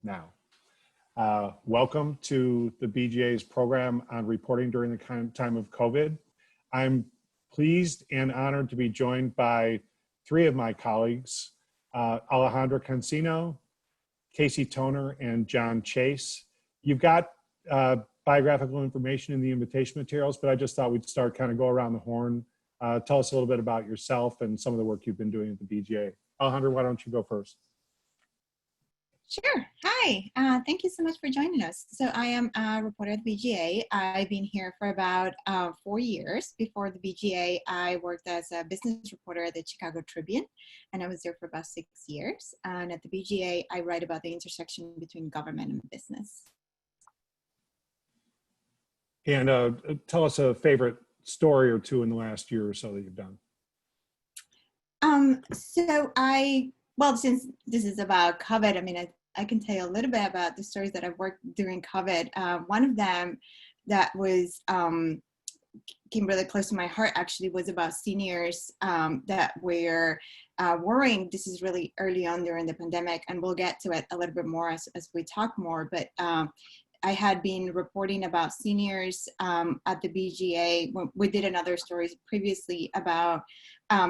now. Welcome to the BGA's program on reporting during the time of COVID. I'm pleased and honored to be joined by three of my colleagues, Alejandra Cancino, Casey Toner, and John Chase. You've got biographical information in the invitation materials, but I just thought we'd start kind of go around the horn. Tell us a little bit about yourself and some of the work you've been doing at the BGA. Alejandra, why don't you go first? Sure. Hi. Thank you so much for joining us. So I am a reporter at the BGA. I've been here for about 4 years. Before the BGA, I worked as a business reporter at the Chicago Tribune, and I was there for about 6 years. And at the BGA, I write about the intersection between government and business. And tell us a favorite story or two in the last year or so that you've done. Well, since this is about COVID, I mean, I can tell you a little bit about the stories that I've worked during COVID. One of them that was came really close to my heart actually was about seniors that were worrying. This is really early on during the pandemic, and we'll get to it a little bit more as we talk more. But I had been reporting about seniors at the BGA. We did another story previously about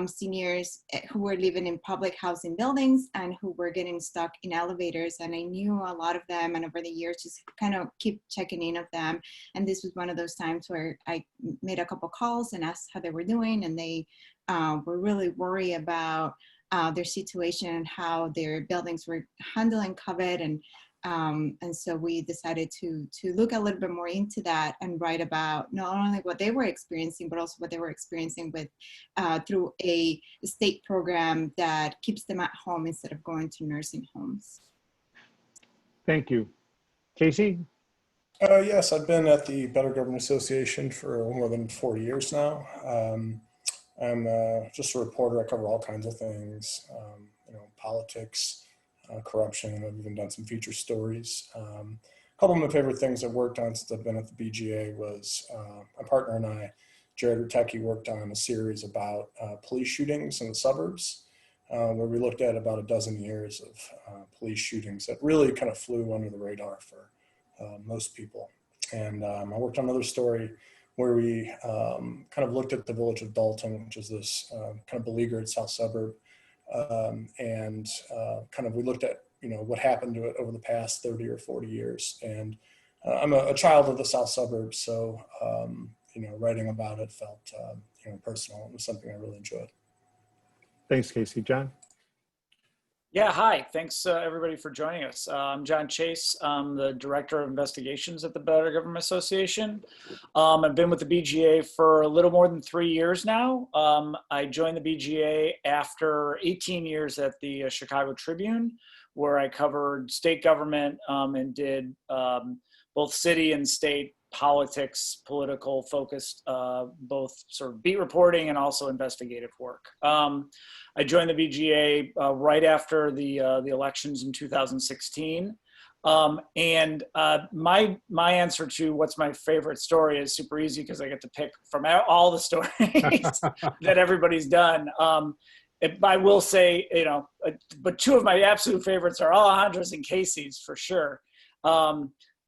seniors who were living in public housing buildings and who were getting stuck in elevators. And I knew a lot of them, and over the years just kind of keep checking in of them. And this was one of those times where I made a couple calls and asked how they were doing, and they were really worried about their situation and how their buildings were handling COVID. And so we decided to look a little bit more into that and write about not only what they were experiencing, but also what they were experiencing with through a state program that keeps them at home instead of going to nursing homes. Thank you. Casey? Yes, I've been at the Better Government Association for more than 4 years now. I'm just a reporter. I cover all kinds of things, politics, corruption, and I've even done some feature stories. A couple of my favorite things I've worked on since I've been at the BGA was my partner and I, Jared Rutecki, worked on a series about police shootings in the suburbs, where we looked at about a dozen years of police shootings that really kind of flew under the radar for most people. And I worked on another story where we kind of looked at the village of Dalton, which is this kind of beleaguered south suburb. And kind of we looked at, what happened to it over the past 30 or 40 years. And I'm a child of the south suburbs, so, writing about it felt, personal. It was something I really enjoyed. Thanks, Casey. John? Yeah, hi. Thanks, everybody, for joining us. I'm John Chase. I'm the Director of Investigations at the Better Government Association. I've been with the BGA for a little more than 3 years now. I joined the BGA after 18 years at the Chicago Tribune, where I covered state government and did both city and state politics, political focused, both sort of beat reporting and also investigative work. I joined the BGA right after the elections in 2016. And my answer to what's my favorite story is super easy because I get to pick from all the stories that everybody's done. I will say, but two of my absolute favorites are Alejandra's and Casey's for sure.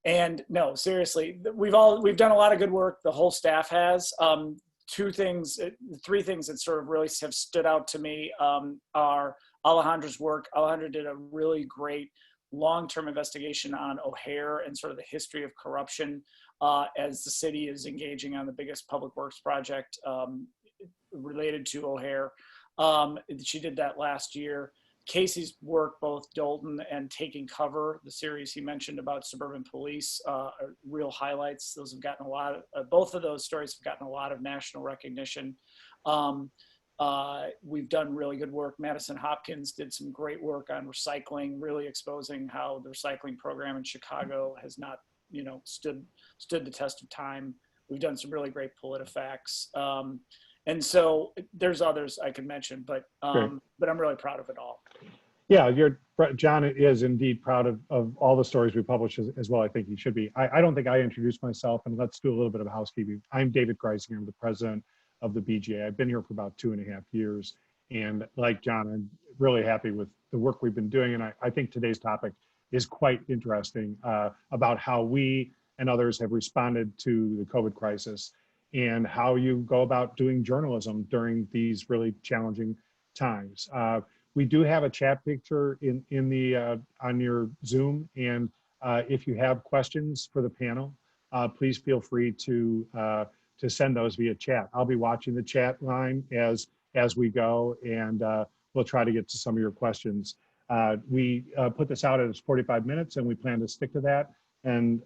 And no, seriously, we've done a lot of good work. The whole staff has. Three things that sort of really have stood out to me are Alejandra's work. Alejandra did a really great long-term investigation on O'Hare and sort of the history of corruption as the city is engaging on the biggest public works project related to O'Hare. She did that last year. Casey's work, both Dalton and Taking Cover, the series he mentioned about suburban police, are real highlights. Those have gotten both of those stories have gotten a lot of national recognition. We've done really good work. Madison Hopkins did some great work on recycling, really exposing how the recycling program in Chicago has not, stood the test of time. We've done some really great PolitiFacts. And so there's others I could mention, but I'm really proud of it all. Yeah, John is indeed proud of all the stories we publish as well. I think he should be. I don't think I introduced myself, and let's do a little bit of housekeeping. I'm David Greising. I'm the president of the BGA. I've been here for about 2.5 years. And like John, I'm really happy with the work we've been doing. And I think today's topic is quite interesting about how we and others have responded to the COVID crisis and how you go about doing journalism during these really challenging times. We do have a chat picture in the on your Zoom, and if you have questions for the panel, please feel free to send those via chat. I'll be watching the chat line as we go, and we'll try to get to some of your questions. We put this out as 45 minutes, and we plan to stick to that. And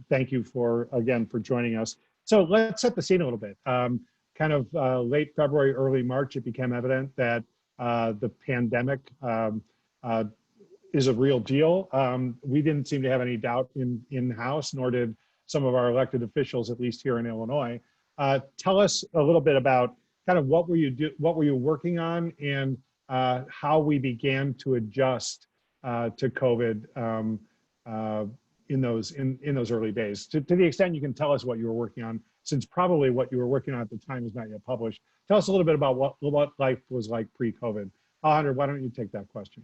thank you again for joining us. So let's set the scene a little bit. Kind of late February, early March, it became evident that the pandemic is a real deal. We didn't seem to have any doubt in-house, nor did some of our elected officials, at least here in Illinois. Tell us a little bit about kind of what were you working on, and how we began to adjust to COVID in those early days. To the extent you can tell us what you were working on, since probably what you were working on at the time is not yet published. Tell us a little bit about what life was like pre-COVID. Alejandra, why don't you take that question?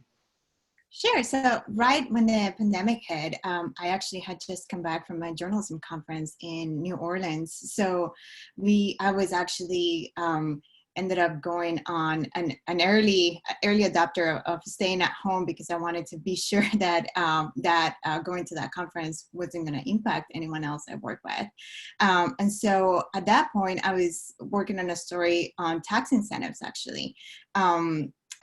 Sure. So right when the pandemic hit, I actually had just come back from a journalism conference in New Orleans. So I was actually ended up going on an early adopter of staying at home, because I wanted to be sure that going to that conference wasn't going to impact anyone else I work with. And so at that point, I was working on a story on tax incentives, actually.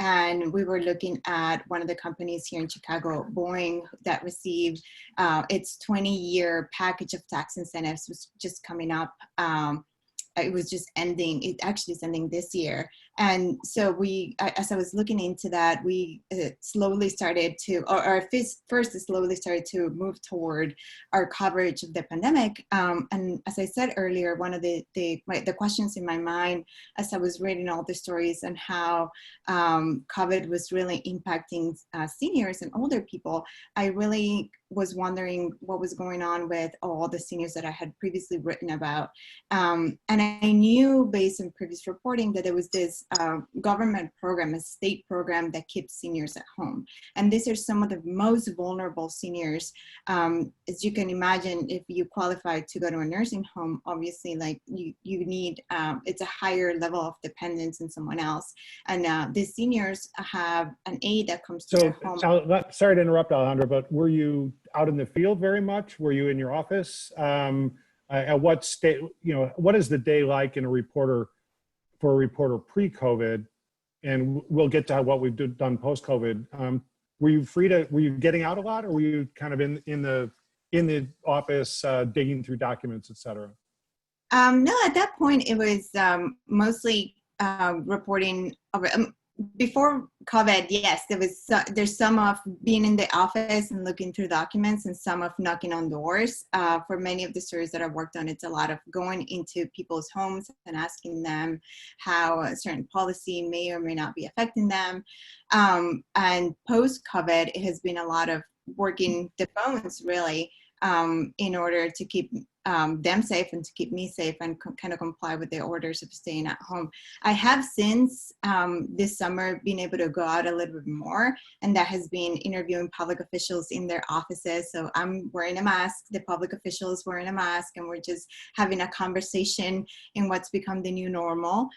And we were looking at one of the companies here in Chicago, Boeing, that received its 20-year package of tax incentives was just coming up. It was just ending. It actually is ending this year. And so as I was looking into that, we slowly started to, first slowly started to move toward our coverage of the pandemic. And as I said earlier, one of the questions in my mind as I was reading all the stories and how COVID was really impacting seniors and older people, I really was wondering what was going on with all the seniors that I had previously written about. And I knew based on previous reporting that there was this government program, a state program that keeps seniors at home. And these are some of the most vulnerable seniors. As you can imagine, if you qualify to go to a nursing home, obviously like you need, it's a higher level of dependence on someone else. And these seniors have an aide that comes to their home. So, sorry to interrupt, Alejandra, but were you out in the field very much? Were you in your office? At what state, what is the day like for a reporter pre-COVID? And we'll get to what we've done post-COVID. Were you getting out a lot, or were you kind of in the office digging through documents, et cetera? No, at that point it was mostly reporting over. Before COVID, yes, there's some of being in the office and looking through documents, and some of knocking on doors. For many of the stories that I've worked on, it's a lot of going into people's homes and asking them how a certain policy may or may not be affecting them. And post-COVID, it has been a lot of working the phones, really, in order to keep them safe and to keep me safe and kind of comply with the orders of staying at home. I have since this summer been able to go out a little bit more, and that has been interviewing public officials in their offices. So I'm wearing a mask, the public official is wearing a mask, and we're just having a conversation in what's become the new normal.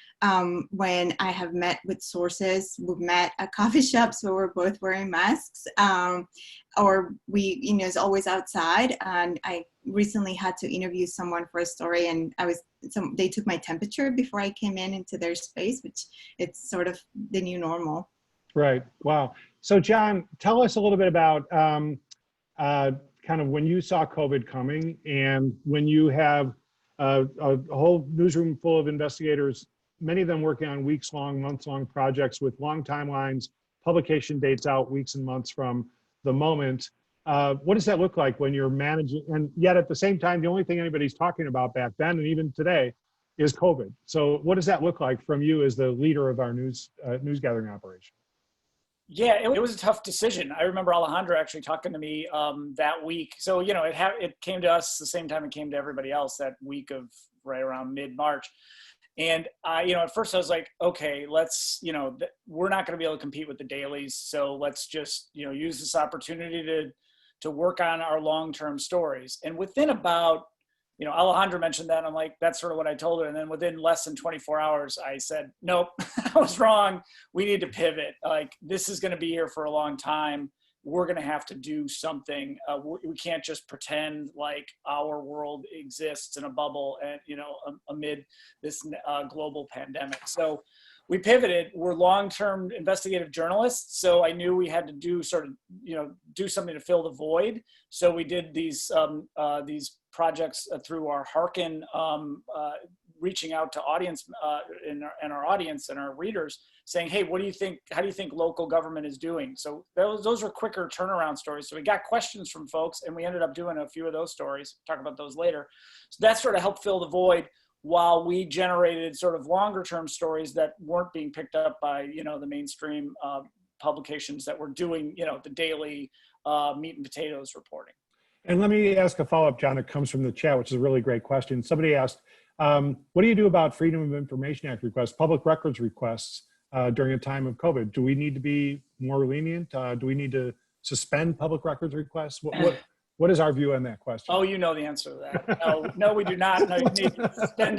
When I have met with sources, we've met at coffee shops where we're both wearing masks, or we, it's always outside. And I recently had to interview someone for a story, and they took my temperature before I came into their space, which it's sort of the new normal. Right. Wow. So John, tell us a little bit about kind of when you saw COVID coming, and when you have a whole newsroom full of investigators, many of them working on weeks-long, months-long projects with long timelines, publication dates out weeks and months from the moment. What does that look like when you're managing? And yet at the same time, the only thing anybody's talking about back then and even today is COVID. So what does that look like from you as the leader of our news gathering operation? Yeah, it was a tough decision. I remember Alejandra actually talking to me that week. So, it came to us the same time it came to everybody else, that week of right around mid-March. And at first I was like, okay, let's, we're not going to be able to compete with the dailies. So let's just, use this opportunity to to work on our long-term stories. And within about, Alejandra mentioned that. I'm like, that's sort of what I told her. And then within less than 24 hours, I said, nope, I was wrong. We need to pivot. Like, this is going to be here for a long time. We're going to have to do something. We can't just pretend like our world exists in a bubble and, amid this global pandemic. So we pivoted. We're long-term investigative journalists. So I knew we had to do do something to fill the void. So we did these projects through our Harkin, reaching out to audience and our audience and our readers, saying, hey, what do you think? How do you think local government is doing? So those were quicker turnaround stories. So we got questions from folks, and we ended up doing a few of those stories. Talk about those later. So that sort of helped fill the void while we generated sort of longer term stories that weren't being picked up by, the mainstream publications that were doing, the daily meat and potatoes reporting. And let me ask a follow-up, John, that comes from the chat, which is a really great question. Somebody asked, what do you do about Freedom of Information Act requests, public records requests during a time of COVID? Do we need to be more lenient? Do we need to suspend public records requests? What is our view on that question? Oh, you know the answer to that. No, we do not. No, you need to suspend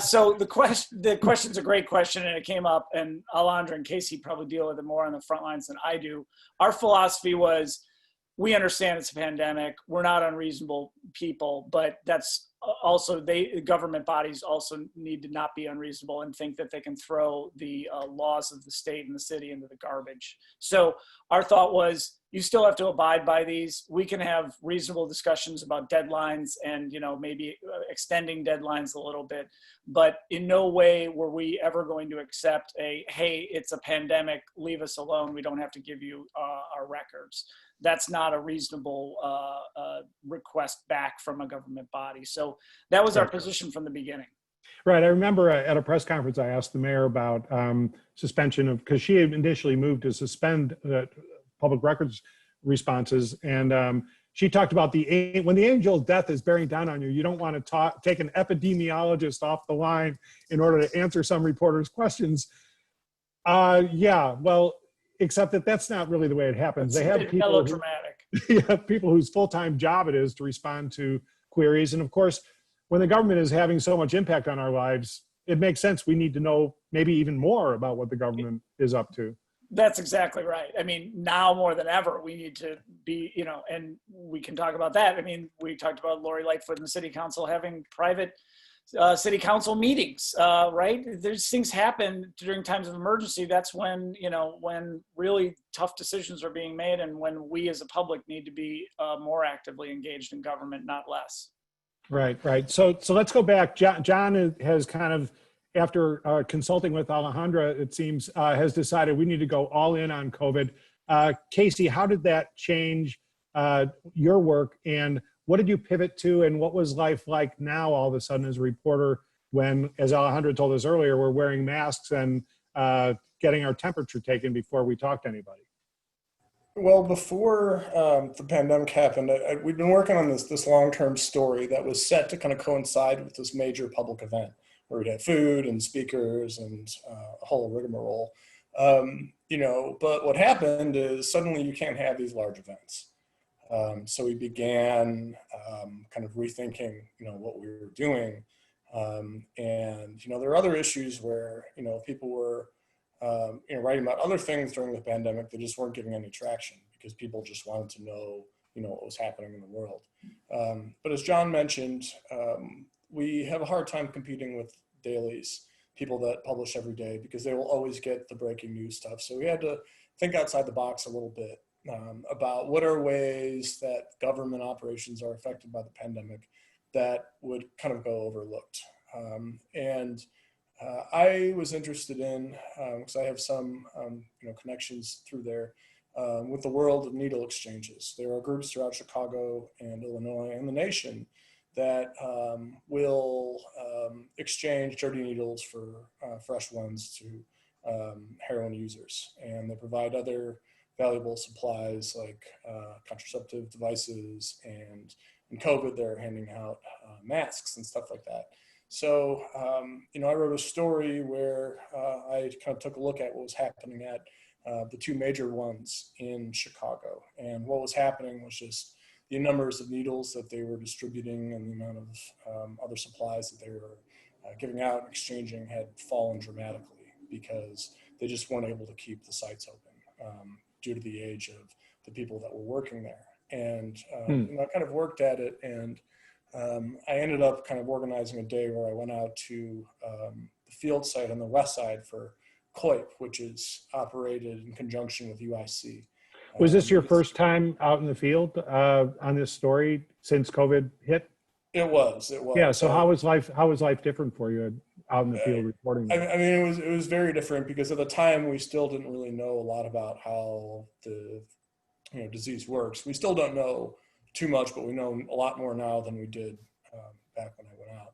so the question's a great question, and it came up, and Alejandra and Casey probably deal with it more on the front lines than I do. Our philosophy was, we understand it's a pandemic. We're not unreasonable people, but that's also government bodies also need to not be unreasonable and think that they can throw the laws of the state and the city into the garbage. So our thought was, you still have to abide by these. We can have reasonable discussions about deadlines and, maybe extending deadlines a little bit, but in no way were we ever going to accept hey, it's a pandemic, leave us alone. We don't have to give you our records. That's not a reasonable request back from a government body. So that was our position from the beginning. Right. I remember at a press conference, I asked the mayor about suspension of, because she had initially moved to suspend public records responses. And she talked about when the angel's death is bearing down on you, you don't want to take an epidemiologist off the line in order to answer some reporters' questions. Yeah, well, except that's not really the way it happens. They have people, people whose full-time job it is to respond to queries. And of course, when the government is having so much impact on our lives, it makes sense we need to know maybe even more about what the government is up to. That's exactly right. I mean, now more than ever, we need to be, and we can talk about that. I mean, we talked about Lori Lightfoot and the city council having private city council meetings, right? There's things happen during times of emergency. That's when, when really tough decisions are being made and when we as a public need to be more actively engaged in government, not less. Right. So let's go back. John has kind of, after consulting with Alejandra, it seems, has decided we need to go all in on COVID. Casey, how did that change your work, and what did you pivot to, and what was life like now all of a sudden as a reporter when, as Alejandra told us earlier, we're wearing masks and getting our temperature taken before we talk to anybody? Well, before the pandemic happened, we'd been working on this long-term story that was set to kind of coincide with this major public event, where we'd have food and speakers and a whole rigmarole. But what happened is suddenly you can't have these large events. So we began kind of rethinking, what we were doing. And, there are other issues where, people were, writing about other things during the pandemic that just weren't getting any traction because people just wanted to know, what was happening in the world. But as John mentioned, we have a hard time competing with dailies, people that publish every day, because they will always get the breaking news stuff. So we had to think outside the box a little bit about what are ways that government operations are affected by the pandemic that would kind of go overlooked. I was interested in, because I have some connections through there, with the world of needle exchanges. There are groups throughout Chicago and Illinois and the nation that will exchange dirty needles for fresh ones to heroin users. And they provide other valuable supplies like contraceptive devices, and in COVID, they're handing out masks and stuff like that. So, I wrote a story where I kind of took a look at what was happening at the two major ones in Chicago. And what was happening was just the numbers of needles that they were distributing and the amount of other supplies that they were giving out and exchanging had fallen dramatically because they just weren't able to keep the sites open due to the age of the people that were working there. And I kind of worked at it, and I ended up kind of organizing a day where I went out to the field site on the west side for COIP, which is operated in conjunction with UIC. Was this your first time out in the field on this story since COVID hit? It was. Yeah. So how was life different for you out in the field reporting? I mean, it was very different because at the time we still didn't really know a lot about how the disease works. We still don't know too much, but we know a lot more now than we did back when I went out.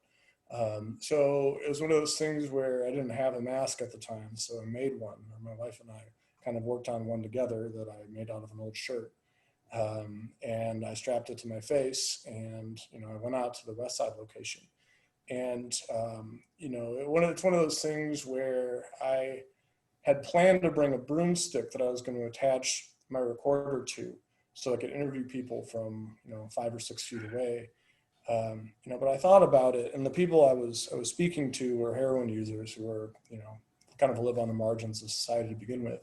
So it was one of those things where I didn't have a mask at the time, so I made one. My wife and I kind of worked on one together that I made out of an old shirt. And I strapped it to my face, and I went out to the West Side location. And it's one of those things where I had planned to bring a broomstick that I was going to attach my recorder to, so I could interview people from 5 or 6 feet away. But I thought about it, and the people I was speaking to were heroin users who were kind of live on the margins of society to begin with.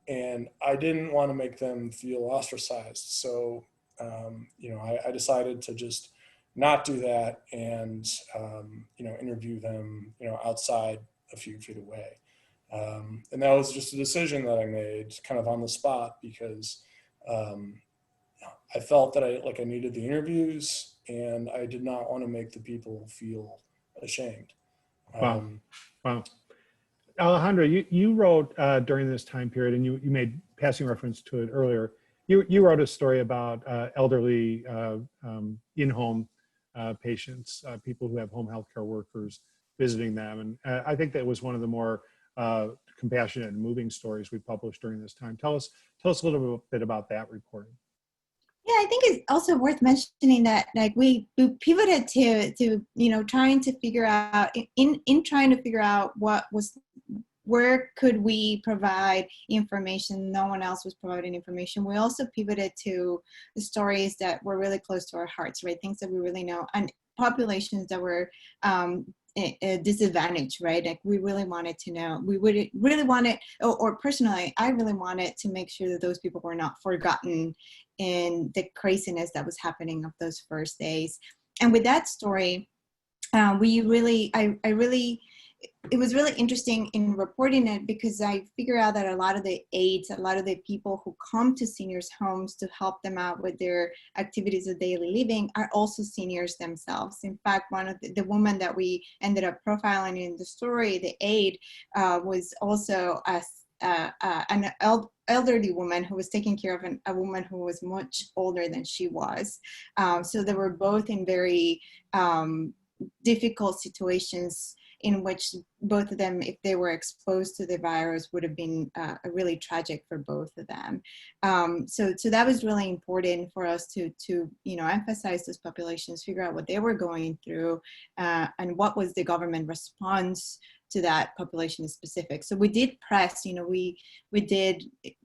And I didn't want to make them feel ostracized. So, I decided to just not do that and, interview them, outside a few feet away. And that was just a decision that I made kind of on the spot because I felt that I needed the interviews and I did not want to make the people feel ashamed. Wow. Alejandra, you wrote during this time period, and you made passing reference to it earlier. You wrote a story about elderly in-home patients, people who have home healthcare workers visiting them, and I think that was one of the more compassionate and moving stories we published during this time. Tell us a little bit about that reporting. Yeah, I think it's also worth mentioning that we pivoted to trying to figure out in trying to figure out where could we provide information. No one else was providing information. We also pivoted to the stories that were really close to our hearts, right? Things that we really know, and populations that were disadvantaged, right? Like we really wanted to know, we would really wanted, or personally, I really wanted to make sure that those people were not forgotten in the craziness that was happening of those first days. And with that story, it was really interesting in reporting it because I figure out that a lot of the aides, a lot of the people who come to seniors' homes to help them out with their activities of daily living are also seniors themselves. In fact, one of the woman that we ended up profiling in the story, the aide, was also an elderly woman who was taking care of a woman who was much older than she was. So they were both in very difficult situations in which both of them, if they were exposed to the virus, would have been really tragic for both of them. So that was really important for us to emphasize those populations, figure out what they were going through, and what was the government response to that population specific. So we did press, we did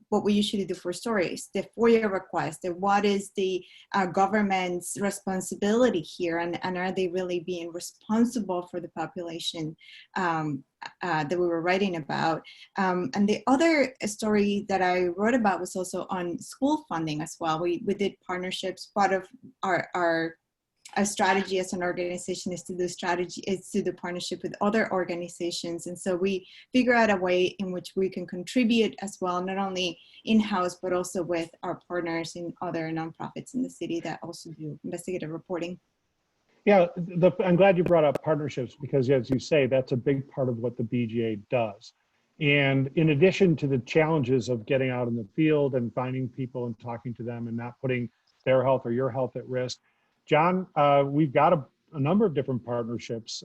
what we usually do for stories, the FOIA request, what is the government's responsibility here, and are they really being responsible for the population that we were writing about. And the other story that I wrote about was also on school funding as well. We did partnerships. Part of our strategy as an organization is to do partnership with other organizations. And so we figure out a way in which we can contribute as well, not only in-house, but also with our partners in other nonprofits in the city that also do investigative reporting. Yeah, I'm glad you brought up partnerships because, as you say, that's a big part of what the BGA does. And in addition to the challenges of getting out in the field and finding people and talking to them and not putting their health or your health at risk, John, we've got a number of different partnerships,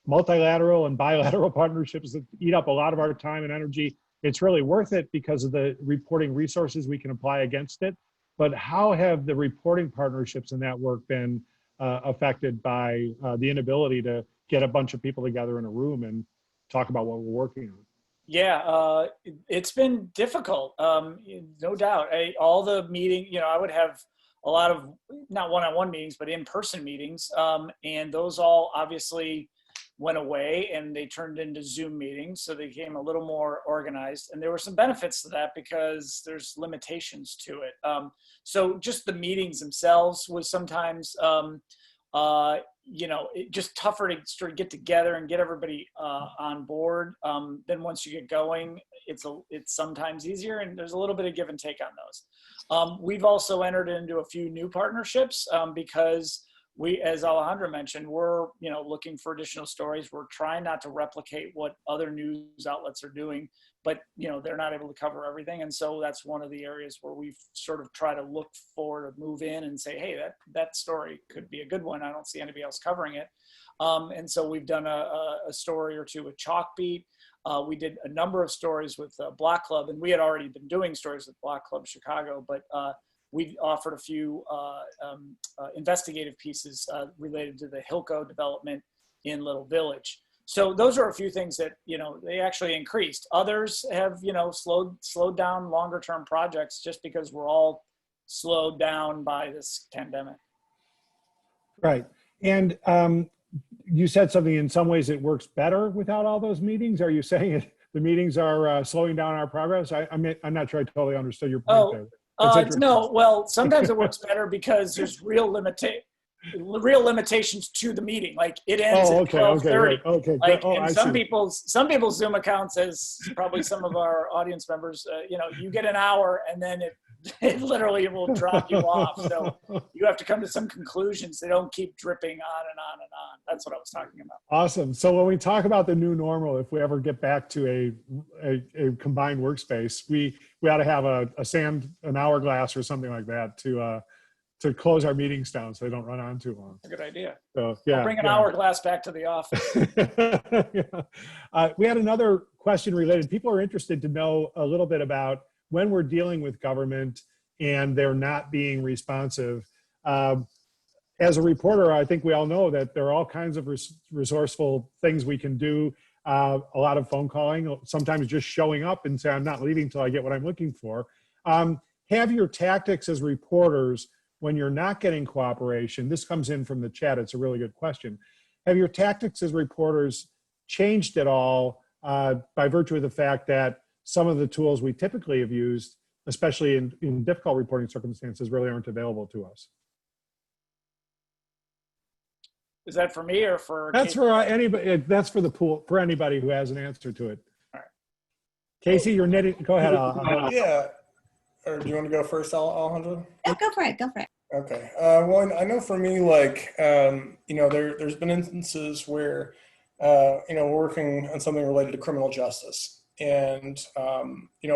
multilateral and bilateral partnerships that eat up a lot of our time and energy. It's really worth it because of the reporting resources we can apply against it. But how have the reporting partnerships in that work been affected by the inability to get a bunch of people together in a room and talk about what we're working on? It's been difficult, no doubt. All the meeting, I would have a lot of not one-on-one meetings, but in-person meetings, and those all obviously went away and they turned into Zoom meetings, so they became a little more organized. And there were some benefits to that because there's limitations to it. So just the meetings themselves was sometimes just tougher to sort of get together and get everybody on board. Then once you get going, it's sometimes easier, and there's a little bit of give and take on those. We've also entered into a few new partnerships because we, as Alejandra mentioned, we're looking for additional stories. We're trying not to replicate what other news outlets are doing, but they're not able to cover everything, and so that's one of the areas where we've sort of tried to look for to move in and say, hey, that story could be a good one. I don't see anybody else covering it, and so we've done a story or two with Chalkbeat. We did a number of stories with Block Club, and we had already been doing stories with Block Club Chicago, but we offered a few investigative pieces related to the Hilco development in Little Village. So those are a few things that, they actually increased. Others have, slowed down longer term projects just because we're all slowed down by this pandemic. Right. And you said something, in some ways it works better without all those meetings. Are you saying the meetings are slowing down our progress? I'm not sure I totally understood your point there. No, well, sometimes it works better because there's real limitations to the meeting. Like it ends at 12:30. Okay. Like, and some people's Zoom accounts, as probably some of our audience members, you get an hour and then it literally will drop you off. So you have to come to some conclusions. They don't keep dripping on and on and on. That's what I was talking about. Awesome. So when we talk about the new normal, if we ever get back to a combined workspace, we ought to have an hourglass or something like that to close our meetings down so they don't run on too long. That's a good idea. So yeah, I'll bring an hourglass back to the office. We had another question related. People are interested to know a little bit about when we're dealing with government and they're not being responsive. As a reporter, I think we all know that there are all kinds of resourceful things we can do. A lot of phone calling, sometimes just showing up and say, I'm not leaving till I get what I'm looking for. Have your tactics as reporters when you're not getting cooperation, this comes in from the chat, it's a really good question. Have your tactics as reporters changed at all by virtue of the fact that some of the tools we typically have used, especially in difficult reporting circumstances, really aren't available to us? Is that for me or for? That's for anybody. That's for the pool, for anybody who has an answer to it. All right. Casey, you're knitting. Go ahead. Yeah. Or do you want to go first, Alejandra? Yeah, go for it. Okay. Well, I know for me, like, there's been instances where, we're working on something related to criminal justice. And,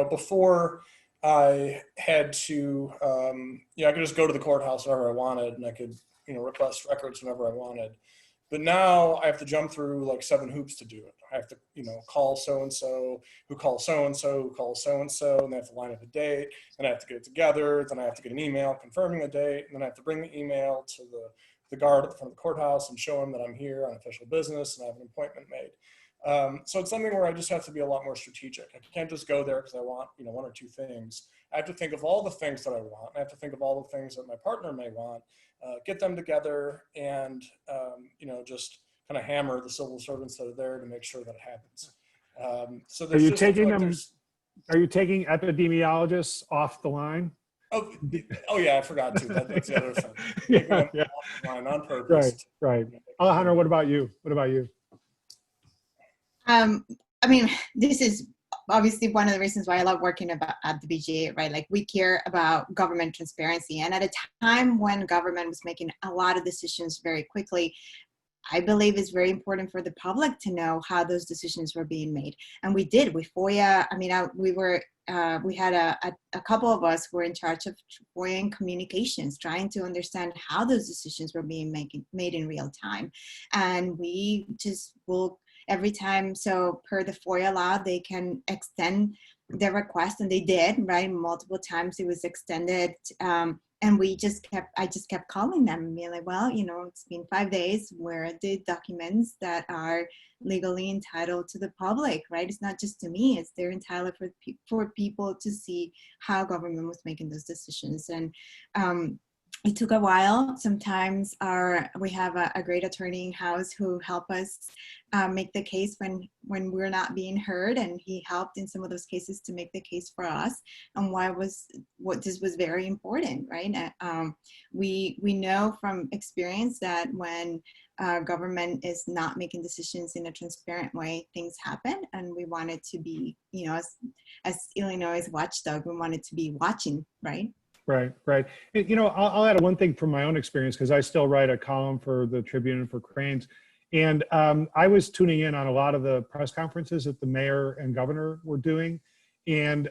before I had to, I could just go to the courthouse whenever I wanted, and I could, request records whenever I wanted. But now I have to jump through like 7 hoops to do it. I have to, call so-and-so, who calls so-and-so, who calls so-and-so, and they have to line up a date, and I have to get it together, then I have to get an email confirming the date, and then I have to bring the email to the guard at the front of the courthouse and show him that I'm here on official business and I have an appointment made. So it's something where I just have to be a lot more strategic. I can't just go there because I want, 1 or 2 things. I have to think of all the things that I want. I have to think of all the things that my partner may want, get them together, and, just kind of hammer the civil servants that are there to make sure that it happens. So there's are you taking epidemiologists off the line? Oh yeah, I forgot to. That's the other thing. Yeah. Off the line on purpose. Right. Alejandra, what about you? This is obviously one of the reasons why I love working at the BGA, right? Like, we care about government transparency. And at a time when government was making a lot of decisions very quickly, I believe it's very important for the public to know how those decisions were being made. And we did with FOIA. We had a couple of us who were in charge of FOIA and communications, trying to understand how those decisions were being made in real time. And we just will, every time, so per the FOIA law, they can extend their request, and they did, right? Multiple times it was extended and I just kept calling them and being like, well, it's been 5 days. Where are the documents that are legally entitled to the public, right? It's not just to me, they're entitled for people to see how government was making those decisions. And it took a while. Sometimes we have a great attorney in-house who help us make the case when we're not being heard, and he helped in some of those cases to make the case for us, and what this was very important, right? We know from experience that when government is not making decisions in a transparent way, things happen, and we wanted to be, as Illinois' watchdog, we wanted to be watching, right? Right. I'll add one thing from my own experience, because I still write a column for the Tribune and for Crain's. And I was tuning in on a lot of the press conferences that the mayor and governor were doing. And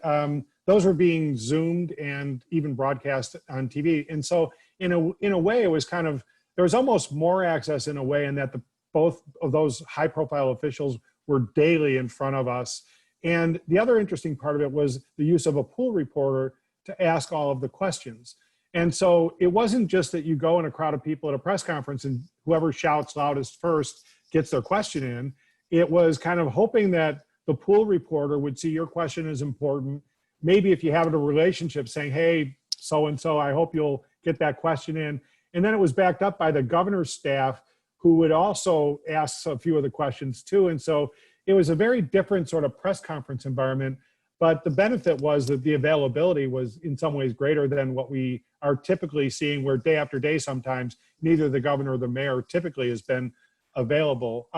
those were being Zoomed and even broadcast on TV. And so in a way, it was there was almost more access in a way, in that both of those high profile officials were daily in front of us. And the other interesting part of it was the use of a pool reporter to ask all of the questions. And so it wasn't just that you go in a crowd of people at a press conference and whoever shouts loudest first gets their question in. It was kind of hoping that the pool reporter would see your question as important. Maybe if you have a relationship, saying, hey, so-and-so, I hope you'll get that question in. And then it was backed up by the governor's staff, who would also ask a few of the questions too. And so it was a very different sort of press conference environment. But the benefit was that the availability was in some ways greater than what we are typically seeing, where day after day, sometimes neither the governor or the mayor typically has been available.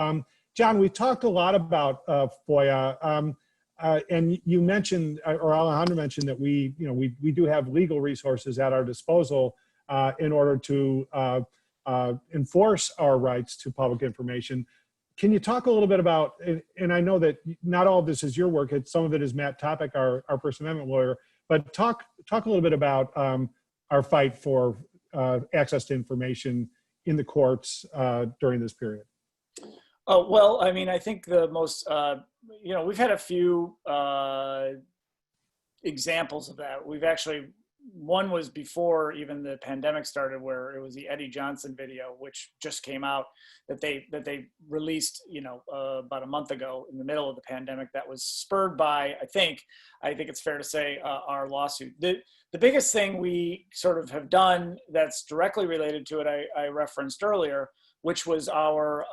John, we talked a lot about FOIA, and you mentioned, or Alejandra mentioned, that we do have legal resources at our disposal in order to enforce our rights to public information. Can you talk a little bit about, and I know that not all of this is your work, some of it is Matt Topic, our First Amendment lawyer, but talk a little bit about our fight for access to information in the courts during this period. Oh, well, I mean, I think the most, we've had a few examples of that. One was before even the pandemic started, where it was the Eddie Johnson video, which just came out, that they released, about a month ago in the middle of the pandemic. That was spurred by, I think it's fair to say, our lawsuit. The biggest thing we sort of have done that's directly related to it, I referenced earlier, which was our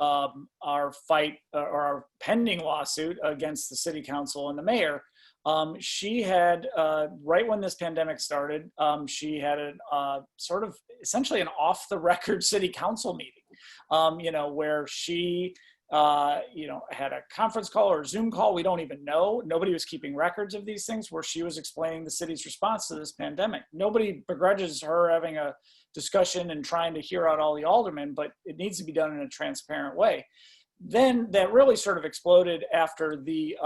fight, or our pending lawsuit against the city council and the mayor. She had, right when this pandemic started, she had a sort of essentially an off the record city council meeting, where she, had a conference call or Zoom call. We don't even know. Nobody was keeping records of these things, where she was explaining the city's response to this pandemic. Nobody begrudges her having a discussion and trying to hear out all the aldermen, but it needs to be done in a transparent way. Then that really sort of exploded after the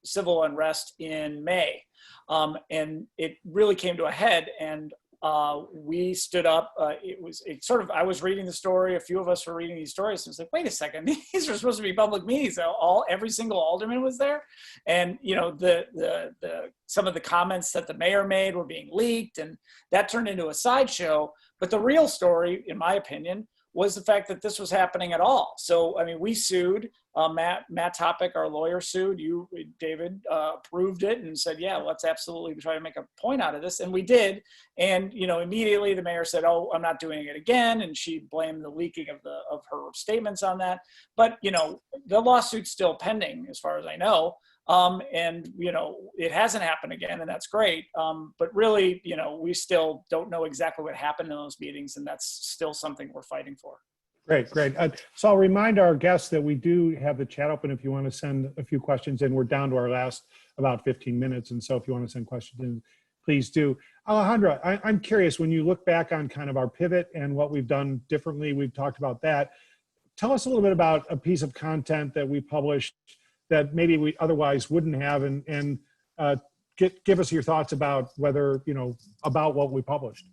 civil unrest in May. And it really came to a head, and we stood up. I was reading the story. A few of us were reading these stories. And it's like, wait a second, these are supposed to be public meetings. Every single alderman was there. And, some of the comments that the mayor made were being leaked, and that turned into a sideshow. But the real story, in my opinion, was the fact that this was happening at all. So, I mean, we sued, Matt Topic, our lawyer, sued. You, David, approved it and said, yeah, let's absolutely try to make a point out of this. And we did. And, immediately the mayor said, oh, I'm not doing it again. And she blamed the leaking of her statements on that. But, the lawsuit's still pending as far as I know. And, it hasn't happened again, and that's great. But really, we still don't know exactly what happened in those meetings, and that's still something we're fighting for. Great. So I'll remind our guests that we do have the chat open if you want to send a few questions in. We're down to our last about 15 minutes. And so if you want to send questions in, please do. Alejandra, I'm curious, when you look back on kind of our pivot and what we've done differently, we've talked about that. Tell us a little bit about a piece of content that we published that maybe we otherwise wouldn't have, and give us your thoughts about whether, about what we published.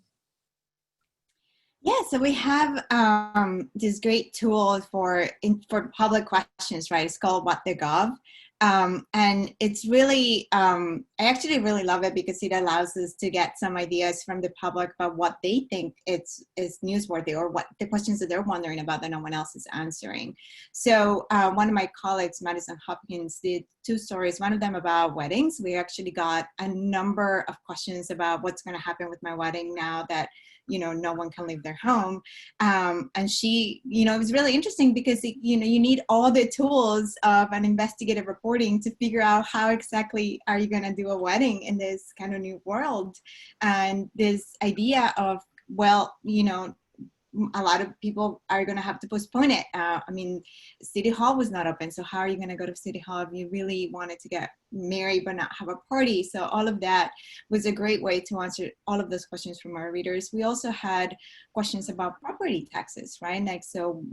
Yeah, so we have this great tool for public questions, right? It's called What the Gov. And it's really, I actually really love it because it allows us to get some ideas from the public about what they think is newsworthy, or what the questions that they're wondering about that no one else is answering. So one of my colleagues, Madison Hopkins, did 2 stories, one of them about weddings. We actually got a number of questions about what's going to happen with my wedding now that, you know, no one can leave their home. And she, you know, it was really interesting because, you know, you need all the tools of an investigative reporting to figure out how exactly are you going to do a wedding in this kind of new world. And this idea of, well, you know, a lot of people are going to have to postpone it. I mean, City Hall was not open. So how are you going to go to City Hall if you really wanted to get married but not have a party? So all of that was a great way to answer all of those questions from our readers. We also had questions about property taxes, right? Like, so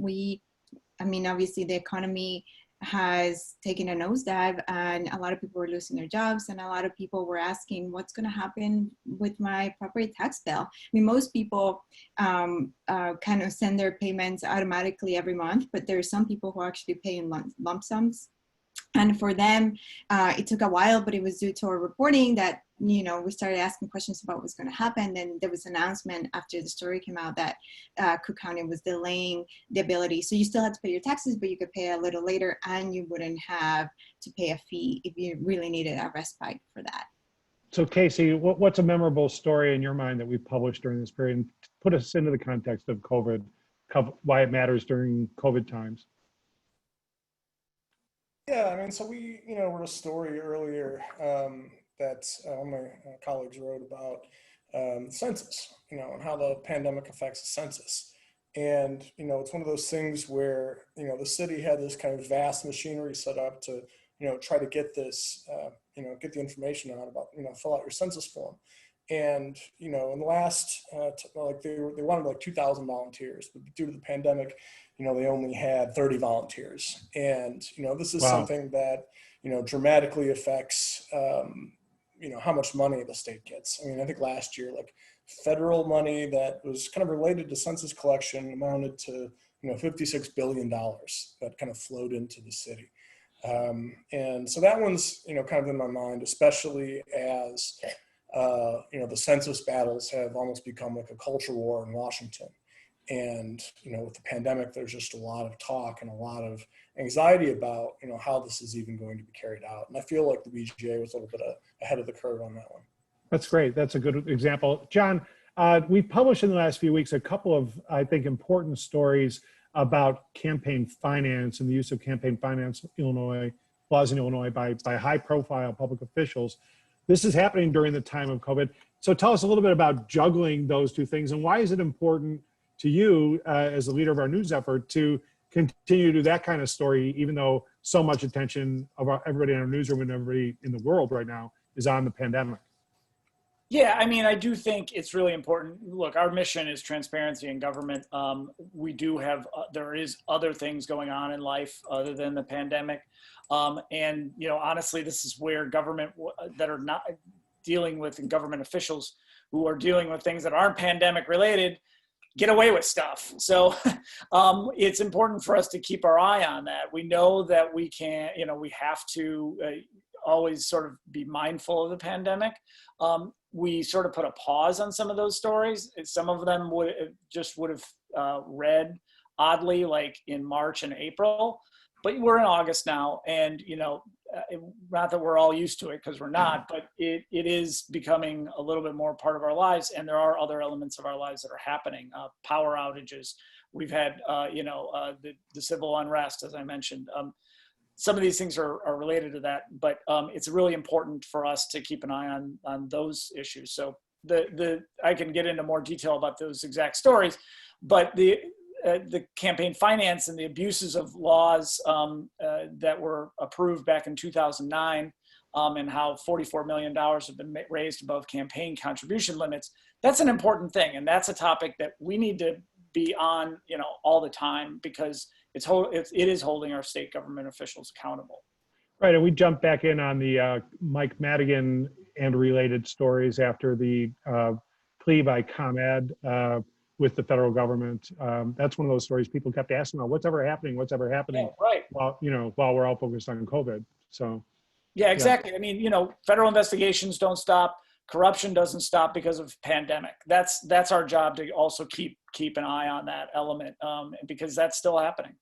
I mean, obviously the economy has taken a nosedive and a lot of people were losing their jobs, and a lot of people were asking what's going to happen with my property tax bill. I mean, most people kind of send their payments automatically every month, but there are some people who actually pay in lump sums. And for them, it took a while, but it was due to our reporting that, you know, we started asking questions about what's going to happen. Then there was an announcement after the story came out that Cook County was delaying the ability. So you still had to pay your taxes, but you could pay a little later, and you wouldn't have to pay a fee if you really needed a respite for that. So Casey, what's a memorable story in your mind that we published during this period? And put us into the context of COVID, why it matters during COVID times. Yeah, I mean, so we, you know, wrote a story earlier that one of my colleagues wrote about census, you know, and how the pandemic affects the census. And, you know, it's one of those things where, you know, the city had this kind of vast machinery set up to, you know, try to get this, you know, get the information out about, you know, fill out your census form. And, you know, in the last, like they wanted like 2,000 volunteers, but due to the pandemic, you know, they only had 30 volunteers. And, you know, this is Wow. something that, you know, dramatically affects, you know, how much money the state gets. I mean, I think last year, like federal money that was kind of related to census collection amounted to, you know, $56 billion that kind of flowed into the city. And so that one's, you know, kind of in my mind, especially as, you know, the census battles have almost become like a culture war in Washington. And, you know, with the pandemic, there's just a lot of talk and a lot of anxiety about, you know, how this is even going to be carried out. And I feel like the BGA was a little bit ahead of the curve on that one. That's great. That's a good example. John, we've published in the last few weeks a couple of, I think, important stories about campaign finance and the use of campaign finance laws in Illinois by high-profile public officials. This is happening during the time of COVID. So tell us a little bit about juggling those two things, and why is it important to you as the leader of our news effort to continue to do that kind of story, even though so much attention of everybody in our newsroom and everybody in the world right now is on the pandemic? Yeah, I mean, I do think it's really important. Look, our mission is transparency in government. We do have, there is other things going on in life other than the pandemic. And, you know, honestly, this is where government that are not dealing with, and government officials who are dealing with things that aren't pandemic related get away with stuff. So it's important for us to keep our eye on that. We know that we can't, you know, we have to always sort of be mindful of the pandemic. We sort of put a pause on some of those stories. Some of them would have read oddly, like in March and April, but we're in August now, and you know, not that we're all used to it, because we're not, but it is becoming a little bit more part of our lives, and there are other elements of our lives that are happening. Power outages. We've had, you know, the civil unrest, as I mentioned. Some of these things are related to that, but it's really important for us to keep an eye on those issues. So I can get into more detail about those exact stories, but the campaign finance and the abuses of laws that were approved back in 2009 and how $44 million have been raised above campaign contribution limits, that's an important thing. And that's a topic that we need to be on, you know, all the time, because it is holding our state government officials accountable. Right, and we jumped back in on the Mike Madigan and related stories after the plea by ComEd with the federal government. That's one of those stories people kept asking about, what's ever happening? Yeah, right. While we're all focused on COVID. So, Yeah, exactly. I mean, federal investigations don't stop. Corruption doesn't stop because of pandemic. That's our job to also keep an eye on that element because that's still happening.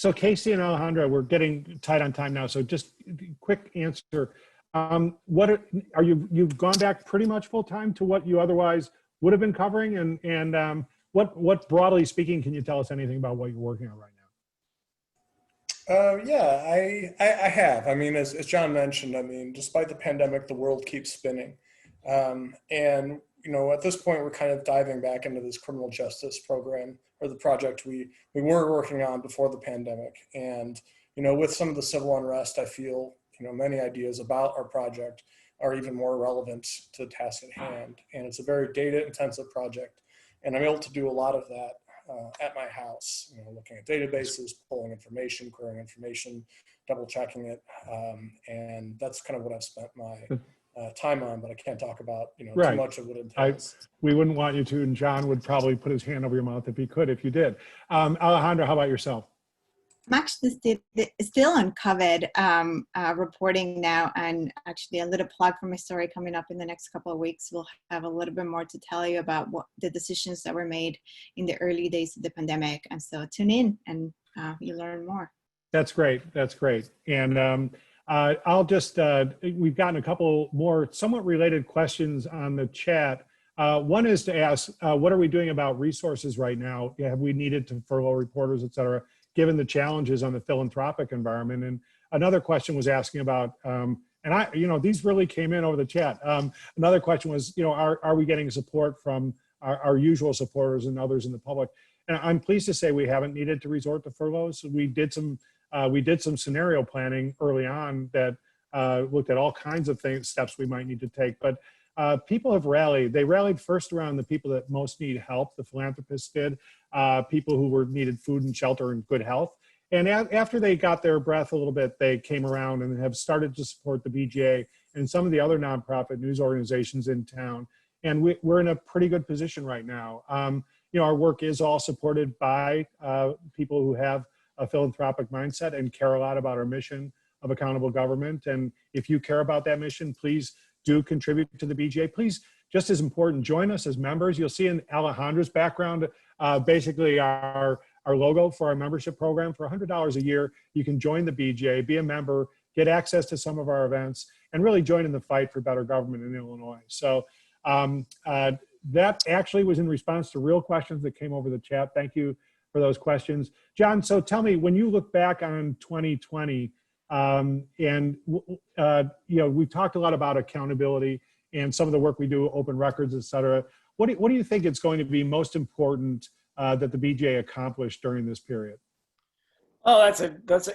so Casey and Alejandra, we're getting tight on time now. So just quick answer. You've gone back pretty much full time to what you otherwise would have been covering, and what broadly speaking, can you tell us anything about what you're working on right now? Yeah, I have. I mean, as John mentioned, I mean, despite the pandemic, the world keeps spinning. And, at this point, we're kind of diving back into this criminal justice program or the project we were working on before the pandemic. And, with some of the civil unrest, I feel, many ideas about our project are even more relevant to the task at hand. And it's a very data intensive project. And I'm able to do a lot of that at my house, looking at databases, pulling information, querying information, double checking it. And that's kind of what I've spent my time on, but I can't talk about, Right. too much of what it entails. We wouldn't want you to, and John would probably put his hand over your mouth if he could, if you did. Alejandra, how about yourself? I'm actually still on COVID reporting now, and actually a little plug for my story coming up in the next couple of weeks. We'll have a little bit more to tell you about what the decisions that were made in the early days of the pandemic. And so tune in and you learn more. That's great. That's great. And I'll just, we've gotten a couple more somewhat related questions on the chat. One is to ask, what are we doing about resources right now? Have we needed to furlough reporters, et cetera, given the challenges on the philanthropic environment? And another question was asking about, and these really came in over the chat. Another question was, are we getting support from our usual supporters and others in the public? And I'm pleased to say we haven't needed to resort to furloughs. We did some scenario planning early on that looked at all kinds of steps we might need to take. But people have rallied. They rallied first around the people that most need help. The philanthropists did. People who needed food and shelter and good health. And after they got their breath a little bit, they came around and have started to support the BJA and some of the other nonprofit news organizations in town. And we're in a pretty good position right now. Our work is all supported by people who have a philanthropic mindset and care a lot about our mission of accountable government. And if you care about that mission, please do contribute to the BJA. Please, just as important, join us as members. You'll see in Alejandra's background, basically our logo for our membership program. For $100 a year, you can join the BJA, be a member, get access to some of our events, and really join in the fight for better government in Illinois. So that actually was in response to real questions that came over the chat. Thank you for those questions. John, so tell me, when you look back on 2020, we've talked a lot about accountability and some of the work we do, open records, et cetera. What do you think is going to be most important that the BJA accomplished during this period? Oh, that's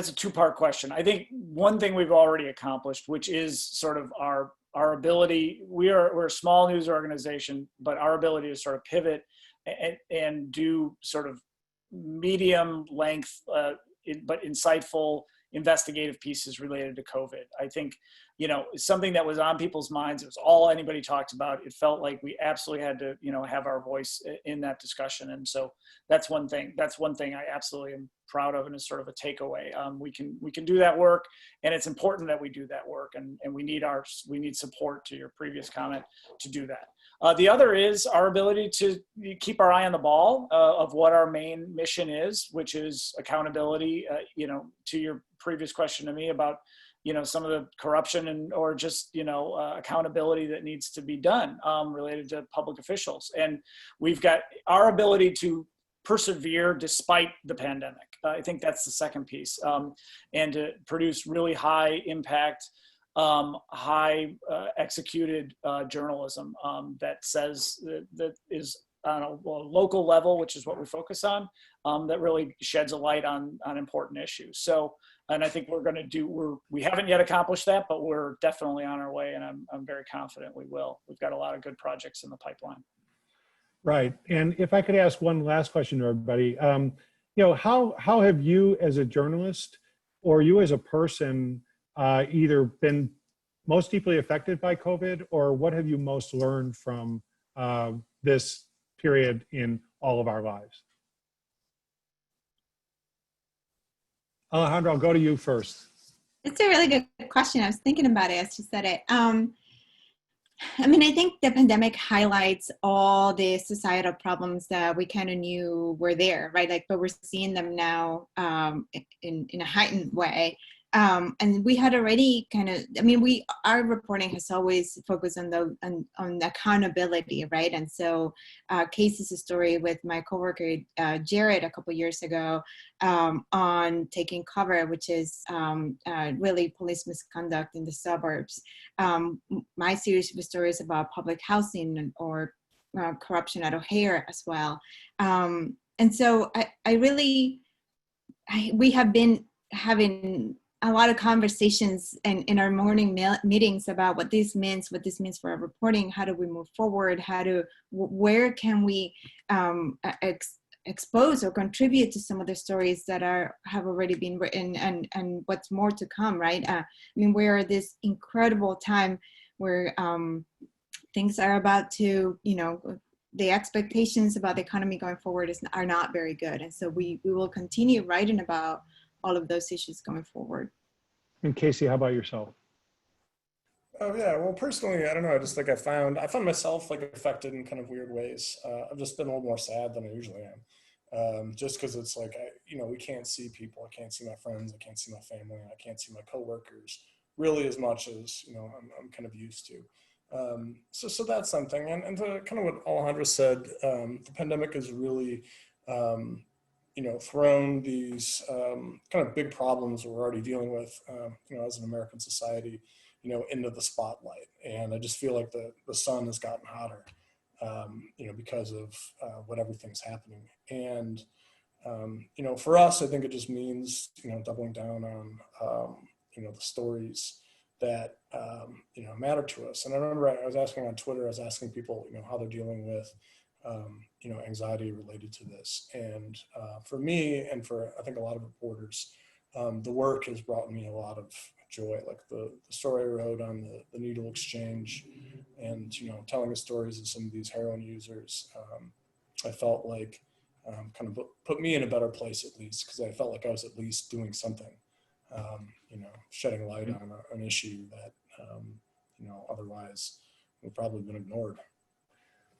a two-part question. I think one thing we've already accomplished, which is sort of our ability, we're a small news organization, but our ability to sort of pivot and do sort of medium length, but insightful investigative pieces related to COVID. I think, something that was on people's minds. It was all anybody talked about. It felt like we absolutely had to, have our voice in that discussion. And so that's one thing. That's one thing I absolutely am proud of, and is sort of a takeaway. We can do that work, and it's important that we do that work. And we need support, to your previous comment, to do that. The other is our ability to keep our eye on the ball of what our main mission is, which is accountability. To your previous question to me about, some of the corruption or just, accountability that needs to be done related to public officials. And we've got our ability to persevere despite the pandemic. I think that's the second piece, and to produce really high impact, high executed journalism that says that is on a local level, which is what we focus on, that really sheds a light on important issues. So, and I think we haven't yet accomplished that, but we're definitely on our way, and I'm very confident we will. We've got a lot of good projects in the pipeline. Right. And if I could ask one last question to everybody, how have you as a journalist or you as a person either been most deeply affected by COVID, or what have you most learned from this period in all of our lives? Alejandra, I'll go to you first. It's a really good question. I was thinking about it as you said it. I mean, I think the pandemic highlights all the societal problems that we kind of knew were there, right? Like, but we're seeing them now in a heightened way. And we had already kind of, I mean, our reporting has always focused on on accountability, right? And so Casey's story with my coworker Jared a couple years ago on taking cover, which is really police misconduct in the suburbs. My series of stories about public housing or corruption at O'Hare as well. And so we have been having a lot of conversations in our morning meetings about what this means for our reporting. How do we move forward? Where can we expose or contribute to some of the stories that have already been written, and what's more to come, right? I mean, we're at this incredible time where things are about to, the expectations about the economy going forward are not very good. And so we will continue writing about all of those issues going forward. And Casey, how about yourself? Oh yeah, well personally, I don't know. I just like I found myself like affected in kind of weird ways. I've just been a little more sad than I usually am, just because it's like we can't see people. I can't see my friends. I can't see my family. I can't see my coworkers really as much as I'm kind of used to. So that's something. And to kind of what Alejandra said, the pandemic has really thrown these kind of big problems we're already dealing with, as an American society, into the spotlight. And I just feel like the sun has gotten hotter, because of what everything's happening. And, for us, I think it just means, doubling down on, the stories that, matter to us. And I remember I was asking on Twitter, I was asking people, how they're dealing with, anxiety related to this. And for me, and for I think a lot of reporters, the work has brought me a lot of joy. Like the story I wrote on the needle exchange, and telling the stories of some of these heroin users, I felt like kind of put me in a better place, at least, because I felt like I was at least doing something, shedding light on an issue that otherwise would probably been ignored.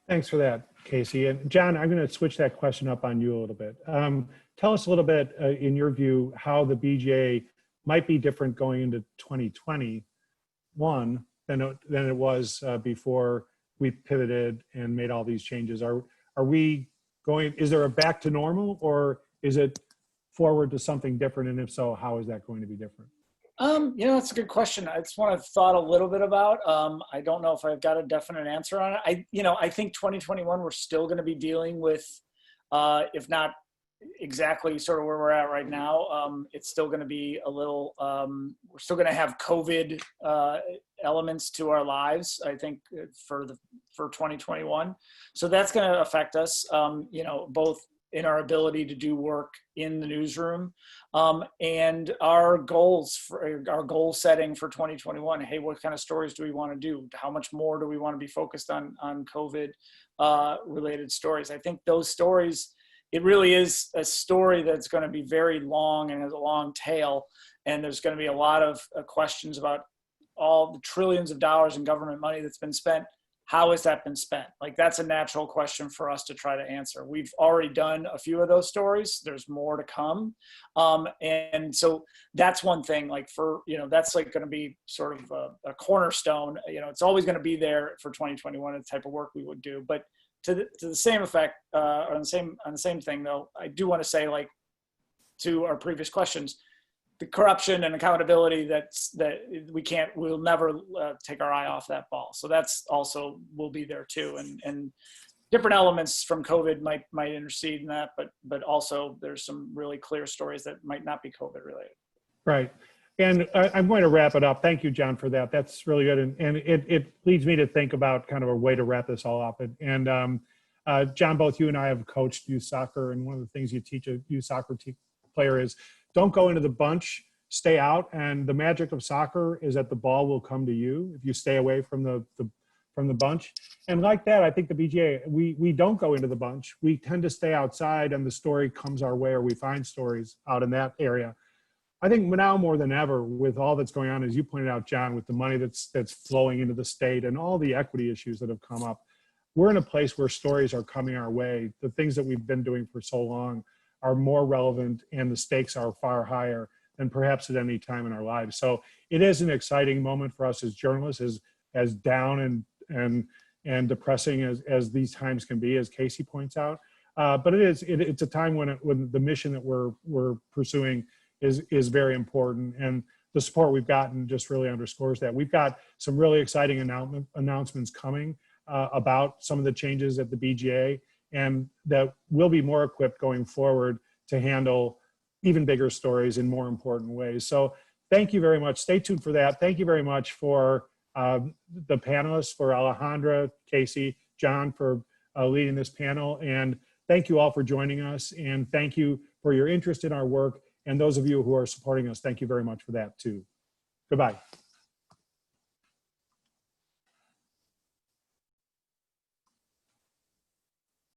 Thanks for that, Casey. And John, I'm going to switch that question up on you a little bit. Tell us a little bit, in your view, how the BJA might be different going into 2021 than it was before we pivoted and made all these changes. Are we going? Is there a back to normal, or is it forward to something different? And if so, how is that going to be different? That's a good question. It's one I've thought a little bit about. I don't know if I've got a definite answer on it. I think 2021, we're still going to be dealing with, if not exactly sort of where we're at right now, it's still going to be a little, we're still going to have COVID elements to our lives, I think, for 2021. So that's going to affect us, both in our ability to do work in the newsroom, and our goal setting for 2021. Hey, what kind of stories do we want to do? How much more do we want to be focused on COVID related stories? I think those stories, it really is a story that's going to be very long and has a long tail. And there's going to be a lot of questions about all the trillions of dollars in government money that's been spent. How has that been spent? Like, that's a natural question for us to try to answer. We've already done a few of those stories. There's more to come. And so that's one thing, like that's like going to be sort of a cornerstone. It's always going to be there for 2021, the type of work we would do. But to the same effect, on the same thing though, I do want to say, like, to our previous questions, the corruption and accountability we'll never take our eye off that ball. So that's also will be there too, and different elements from COVID might intercede in that, but also there's some really clear stories that might not be COVID related. Right, and I'm going to wrap it up. Thank you, John, for that. That's really good, and it leads me to think about kind of a way to wrap this all up. And John, both you and I have coached youth soccer, and one of the things you teach a youth soccer player is, don't go into the bunch, stay out. And the magic of soccer is that the ball will come to you if you stay away from the bunch. And like that, I think the BGA, we don't go into the bunch. We tend to stay outside, and the story comes our way, or we find stories out in that area. I think now more than ever, with all that's going on, as you pointed out, John, with the money that's flowing into the state and all the equity issues that have come up, we're in a place where stories are coming our way. The things that we've been doing for so long are more relevant, and the stakes are far higher than perhaps at any time in our lives. So it is an exciting moment for us as journalists, as down and depressing as these times can be, as Casey points out. But it's a time when the mission that we're pursuing is very important, and the support we've gotten just really underscores that. We've got some really exciting announcements coming about some of the changes at the BGA, and that we'll be more equipped going forward to handle even bigger stories in more important ways. So thank you very much. Stay tuned for that. Thank you very much for the panelists, for Alejandra, Casey, John, for leading this panel. And thank you all for joining us. And thank you for your interest in our work. And those of you who are supporting us, thank you very much for that too. Goodbye.